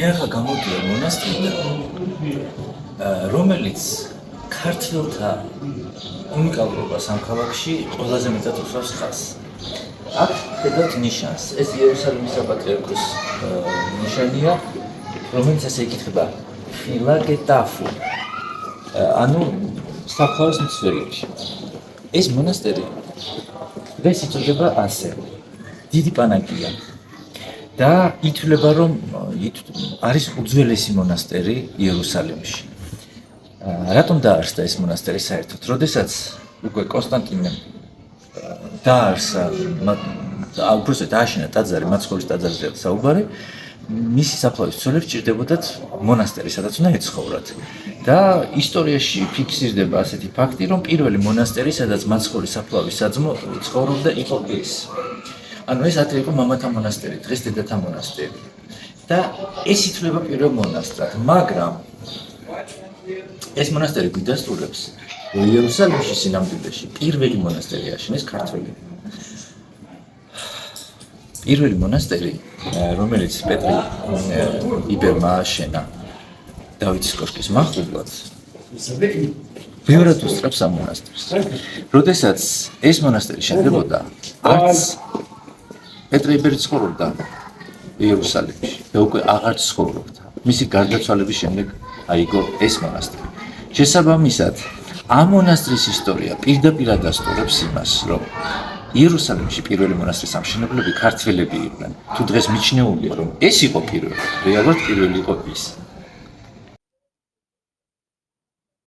მე ახლა გამოდიარ მონასტრიდან, რომელიც ქართველთა უნიკალურობას ამ ქალაქში ყველაზე მეტად უსვამს ხაზს. აქ ხედავთ ნიშანს, ეს იერუსალიმის საპატრიარქოს ნიშანია, რომელიც ასე იკითხება ფილაგეტაფუ. ანუ საფლავის მცველი. ეს მონასტერი დღეს იწოდება ასე. დიდი პანაგია. და ითვლება, რომ არის უძველესი მონასტერი იერუსალიმში. რატომ დაარსდა ეს მონასტერი საერთოდ? როდესაც უკვე კონსტანტინემ დაარსა, უბრალოდ დააშენა ტაძარი, მაცხოვრის ტაძარზე საუბარი, მისი საფლავის მცველებს სჭირდებოდათ მონასტერი, სადაც უნდა ეცხოვრათ. და ისტორიაში ფიქსირდება ასეთი ფაქტი, რომ პირველი მონასტერი, სადაც მაცხოვრის საფლავის საძმო ცხოვრობდა, იყო ეს. ანუ ეს ადრე იყო მამათა მონასტერი, დღეს დედათა მონასტერი. და ეს ითვლება პირველ მონასტრად, მაგრამ ეს მონასტერი გვიდასტურებს, რომ იერუსალიმში სინამდვილეში პირველი მონასტერი აშენეს ქართველი. პირველი მონასტერი, რომელიც პეტრე იბერმა აშენა დავითის კოშკის მახლობლად, ბევრად უსწრებს ამ მონასტერს. როდესაც ეს მონასტერი შენდებოდა, არც პეტრე იბერი ცხოვრობდა იერუსალიმში და უკვე აღარ ცხოვრობდა. მისი გარდაცვალების შემდეგ აიგო ეს მონასტერი. შესაბამისად, ამ მონასტრის ისტორია პირდაპირ დასტურებს იმას, რომ იერუსალიმში პირველი მონასტრის ამშენებლები ქართველები იყვნენ. თუ დღეს მიჩნეულია, რომ ეს იყო პირველი, რეალურად პირველი იყო ის.